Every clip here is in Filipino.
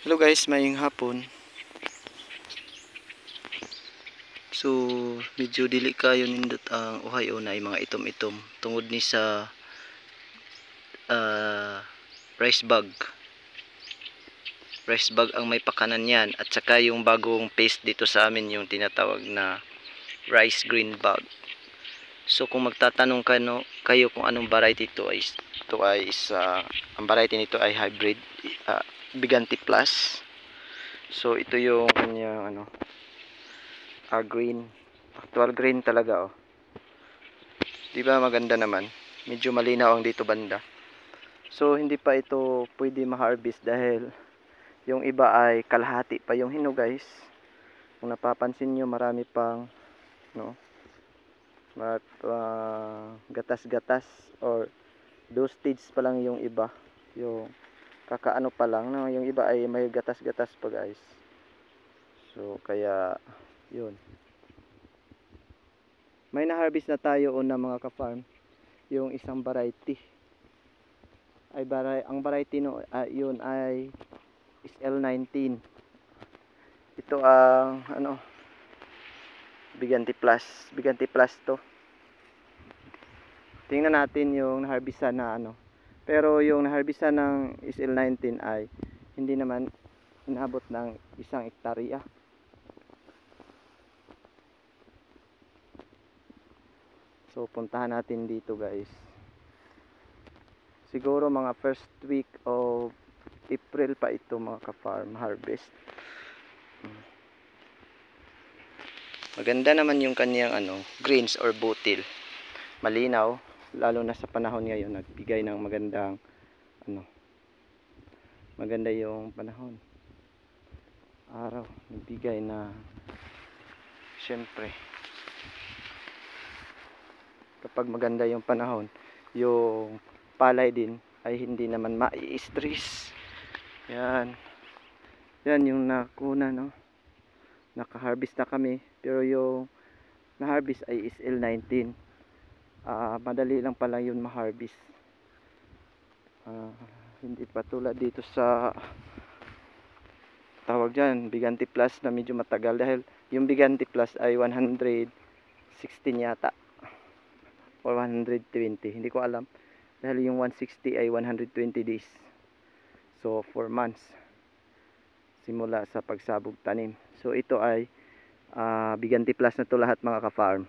Hello guys, maying hapon. So, medyo dili kayo nindot ang uhay o na mga itom-itom tungod ni sa rice bag. Rice bag ang may pakanan yan at saka yung bagong paste dito sa amin yung tinatawag na rice green bag. So, kung magtatanong kayo kung anong variety ito ay ang variety nito ay hybrid Bigante Plus. So, ito yung kanyang green, actual green talaga. Di ba maganda naman? Medyo malinaw ang dito banda. So hindi pa ito pwede ma-harvest dahil yung iba ay kalahati pa yung hinog guys. Kung napapansin nyo, marami pang gatas-gatas or dosage pa lang yung iba. Yung kakaano pa lang, yung iba ay may gatas-gatas pa guys. So kaya yun. May na-harvest na tayo una mga ka-farm. Yung isang variety. Ang variety yun ay SL19. Ito ang Bigante Plus. Bigante Plus to. Tingnan natin yung na-harvestan na Pero yung na-harvestan ng SL19 ay hindi naman inabot ng 1 hektarya. So puntahan natin dito guys. Siguro mga first week of April pa ito mga ka-farm harvest. Maganda naman yung kaniyang greens or butil. Malinaw, lalo na sa panahon ngayon nagbigay ng magandang maganda yung panahon. Araw, nagbigay na syempre kapag maganda yung panahon, yung palay din ay hindi naman mai-stress. Yan yung nakuna naka-harvest na kami, pero yung na-harvest ay SL19. Madali lang pala yun ma-harvest. Hindi pa tulad dito sa tawag dyan Bigante Plus na medyo matagal, dahil yung Bigante Plus ay 116 yata or 120, hindi ko alam, dahil yung 160 ay 120 days. So 4 months simula sa pagsabog tanim. So ito ay Bigante Plus na to lahat mga ka-farm.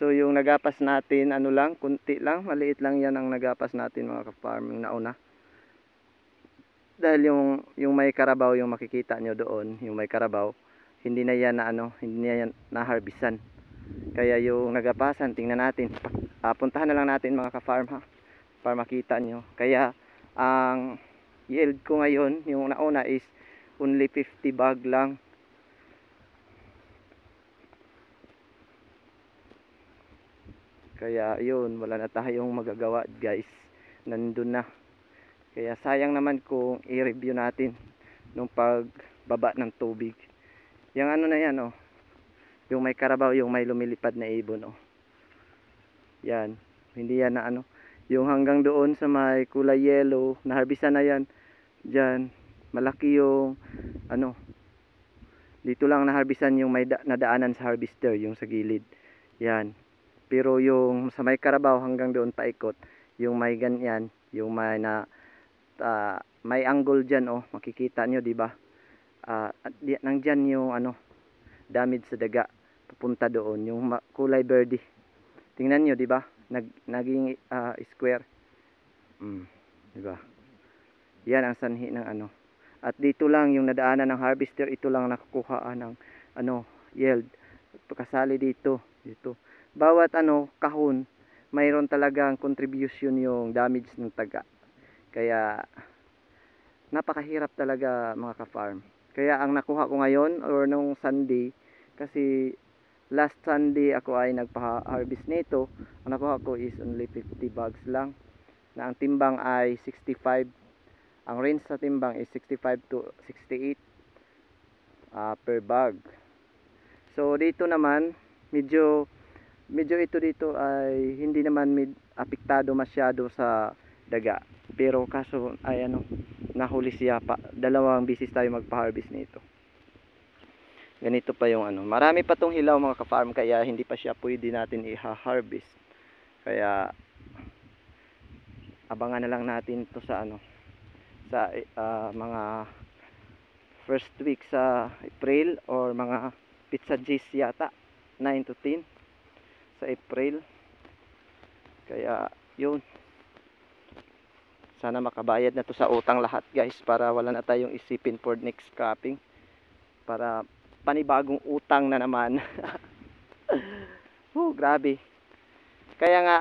So yung nagapas natin lang, kunti lang, maliit lang yan ang nagapas natin mga ka-farm yung nauna. Dahil yung may karabaw, yung makikita nyo doon, yung may karabaw, hindi na yan hindi na yan na-harvestan. Kaya yung nagapasan, tingnan natin. Puntahan na lang natin mga ka-farm para makita nyo. Kaya ang yield ko ngayon, yung nauna is only 50 bag lang. Kaya yun, wala na tayong magagawa guys. Nandun na. Kaya sayang naman kung i-review natin nung pagbaba ng tubig. Yung na yan yung may karabaw, yung may lumilipad na ibon yan, hindi yan na yung hanggang doon sa may kulay yellow, na-harvestan na yan dyan, malaki yung dito lang na-harvestan yung may nadaanan sa harvester, yung sa gilid yan. Pero yung sa may karabaw hanggang doon paikot, yung may ganyan, yung may may angle dyan makikita nyo diba, nandyan yung damage sa daga papunta doon, yung kulay birdie. Tingnan nyo diba, naging square. Diba, yan ang sanhi ng at dito lang yung nadaanan ng harvester, ito lang nakukuha ng yield. Pagkasali dito bawat kahon mayroon talagang contribution yung damage ng taga. Kaya napakahirap talaga mga ka-farm. Kaya ang nakuha ko ngayon or nung Sunday, kasi last Sunday ako ay nagpa-harvest nito, ang nakuha ko is only 50 bags lang, na ang timbang ay 65. Ang range sa timbang is 65 to 68 per bag. So dito naman medyo ito dito ay hindi naman apektado masyado sa daga. Pero kaso ay nahuli siya pa. Dalawang bisis tayo magpa-harvest nito. Ganito pa yung marami pa tong hilaw mga ka-farm, kaya hindi pa siya pwede natin i-harvest. Kaya abangan na lang natin to sa mga first week sa April or mga pizza G's yata, 9 to 10 sa April. Kaya yun, sana makabayad na to sa utang lahat guys, para wala na tayong isipin for next cropping, para panibagong utang na naman. Grabe. Kaya nga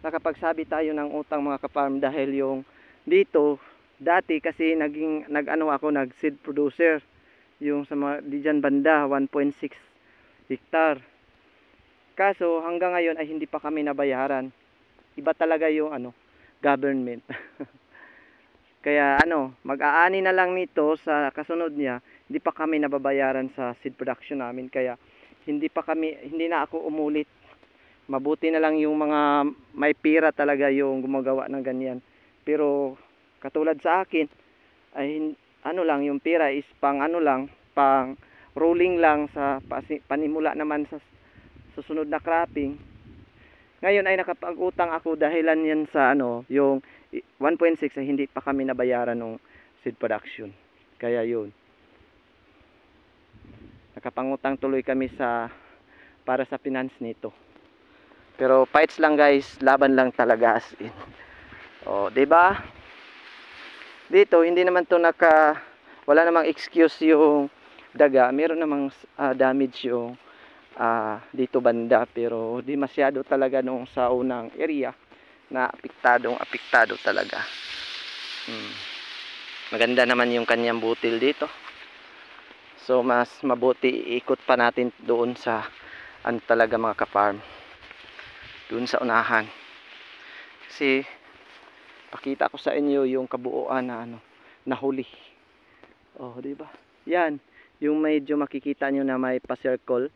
nakapagsabi tayo ng utang mga ka-farm, dahil yung dito dati kasi nag seed producer yung sa mga diyan banda 1.6 hectare. Kaso hanggang ngayon ay hindi pa kami nabayaran. Iba talaga yung government. Kaya mag-aani na lang nito sa kasunod niya, hindi pa kami nababayaran sa seed production namin. Kaya hindi na ako umulit. Mabuti na lang yung mga may pira talaga yung gumagawa ng ganyan. Pero katulad sa akin ay lang, yung pira is pang pang rolling lang sa panimula naman sa susunod na cropping. Ngayon ay nakapag-utang ako dahilan yan sa yung 1.6 ay hindi pa kami nabayaran ng seed production. Kaya yun, nakapangutang tuloy kami para sa finance nito. Pero fights lang guys, laban lang talaga as in. Diba? Dito hindi naman to wala namang excuse yung daga. Meron namang damage yung dito banda, pero di masyado talaga nung sa unang area na apektado talaga. Maganda naman yung kanyang butil dito. So mas mabuti iikot pa natin doon sa talaga mga ka-farm, doon sa unahan. Kasi pakita ko sa inyo yung kabuuan na nahuli. Di ba? Yan, yung medyo makikita nyo na may pa-circle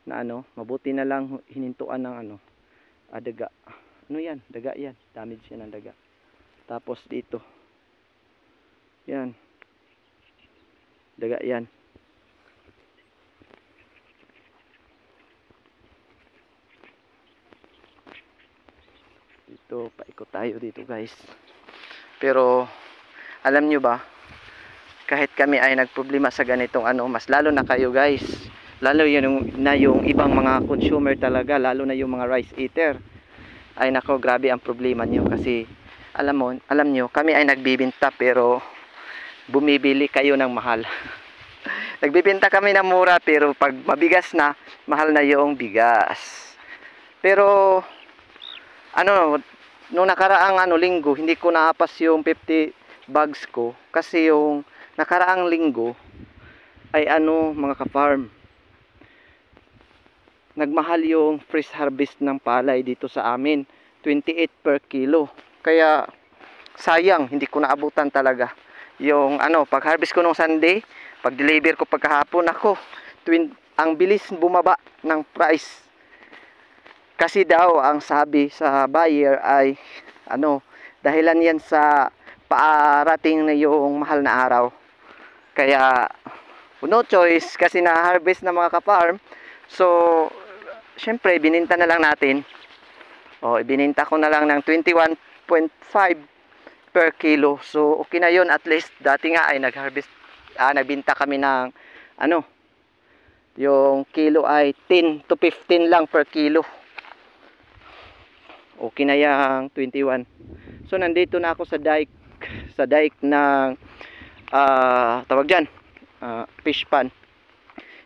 na mabuti na lang hinintuan ng daga. Yan, daga yan. Damage yan ng daga. Tapos dito. Yan. Daga yan. Dito, paikot tayo dito guys. Pero alam nyo ba, kahit kami ay nagproblema sa ganitong mas lalo na kayo guys, lalo yung ibang mga consumer talaga, lalo na yung mga rice eater, ay nako, grabe ang problema nyo. Kasi alam nyo, kami ay nagbibenta pero bumibili kayo ng mahal. Nagbibenta kami ng mura, pero pag mabigas na, mahal na yung bigas. Pero nung nakaraang linggo, hindi ko naapas yung 50 bags ko, kasi yung nakaraang linggo ay mga ka-farm, nagmahal yung fresh harvest ng palay dito sa amin, 28 per kilo. Kaya sayang, hindi ko naabutan talaga yung pag harvest ko nung Sunday, pag deliver ko pagkahapon, ang bilis bumaba ng price. Kasi daw ang sabi sa buyer ay dahilan yan sa paarating na yung mahal na araw. Kaya no choice, kasi na harvest na mga ka-farm. So syempre bininta na lang natin. Ibininta ko na lang ng 21.5 per kilo. So okay na yun, at least. Dati nga ay nagbinta kami ng yung kilo ay 10 to 15 lang per kilo. Okay na yung 21. So nandito na ako sa dike ng tawag dyan, fish pan.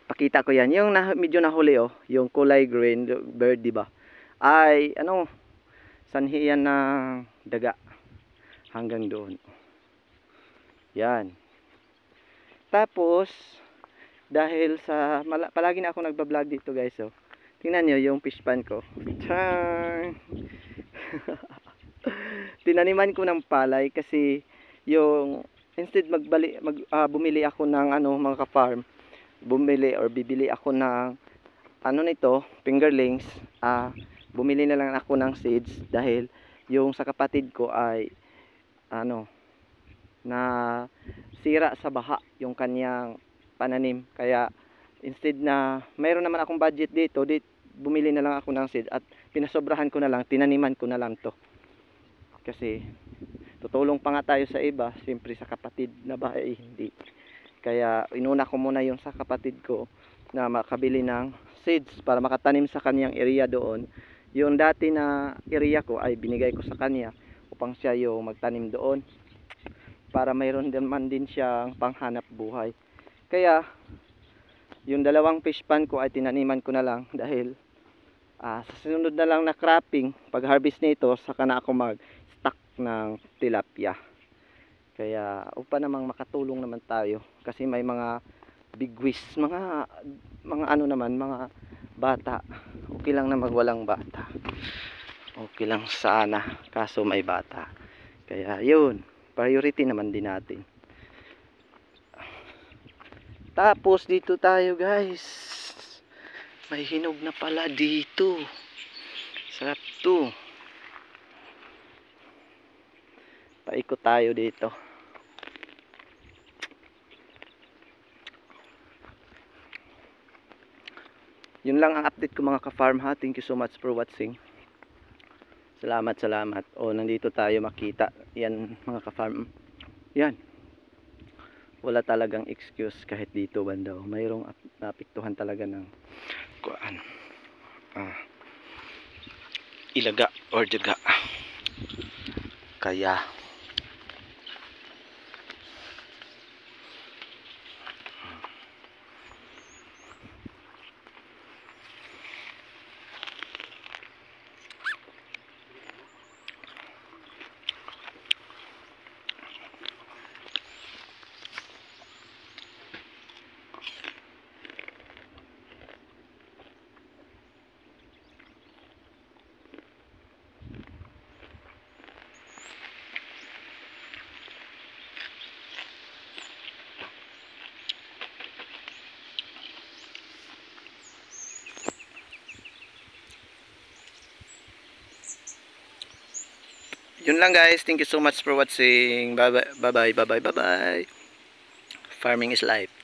Pakita ko yan, yung medyo nahuli yung kulay green bird, diba, ay sanhi yan ng daga hanggang doon. Yan. Tapos dahil palagi na ako nagbablog dito guys, tingnan nyo yung fish pan ko. Tinaniman ko ng palay, kasi yung instead bumili ako ng mga ka-farm, bibili ako ng nito, fingerlings, bumili na lang ako ng seeds, dahil Yung sa kapatid ko ay ano, na sira sa baha yung kanyang pananim. Kaya instead na mayroon naman akong budget dito, bumili na lang ako ng seed at pinasobrahan ko na lang, tinaniman ko na lang to. Kasi tutulong pa nga tayo sa iba, siyempre sa kapatid na bahay hindi. Kaya inuna ko muna yung sa kapatid ko na makabili ng seeds para makatanim sa kanyang area doon. Yung dati na area ko ay binigay ko sa kanya upang siya yung magtanim doon para mayroon naman din siyang panghanap buhay. Kaya yung dalawang fish pan ko ay tinaniman ko na lang dahil sa sunod na lang na cropping, pag harvest nito saka na ako mag stock ng tilapia. Kaya upang namang makatulong naman tayo kasi may mga bigwis, mga ano naman, mga bata. Okay lang na magwalang bata. Okay lang sana kaso may bata. Kaya yun, priority naman din natin. Tapos dito tayo guys, may hinog na pala dito. Sarap to. Paikot tayo dito. Yun lang ang update ko mga ka-farm ha. Thank you so much for watching. Salamat. Nandito tayo makita. Yan mga ka-farm. Yan. Wala talagang excuse kahit dito banda. Mayroong napiktuhan talaga ng kuan. Ilaga or daga. Kaya yun lang guys. Thank you so much for watching. Bye bye. Farming is life.